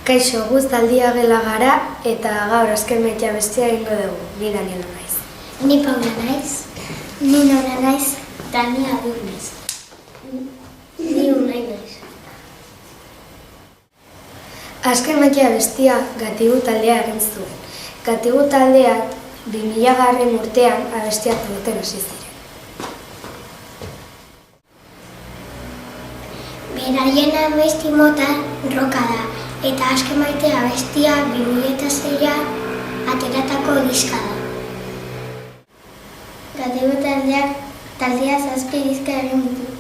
Kaixo, guztaldia gela gara eta gaur azken maitea bestia egingo dugu. Ni Daniela naiz. Ni Paula naiz. Ni Nora naiz. Eta ni Adur naiz. Ni Unai naiz. Azken maitea bestia Gatibu taldea egin zuen. Gatibu taldeak 2000 urtean abestiak egiten hasi ziren. Beraien abesti mota roka da. Eta azken maitea abestia 2006an ateratako diska da. Gatibu taldea 7 diska egin ditu.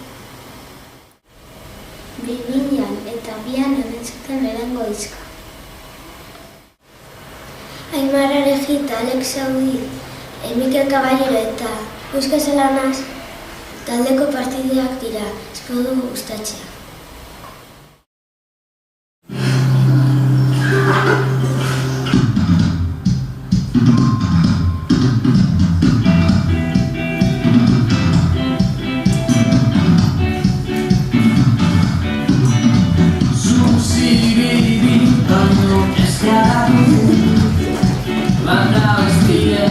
2002an egin zuten lehenengo diska. Aimar Aregi eta Alex Saudi, Mikel Caballero eta Euskal Zelanaz taldeko partideak dira, espero dugu gustatzea. La nave stile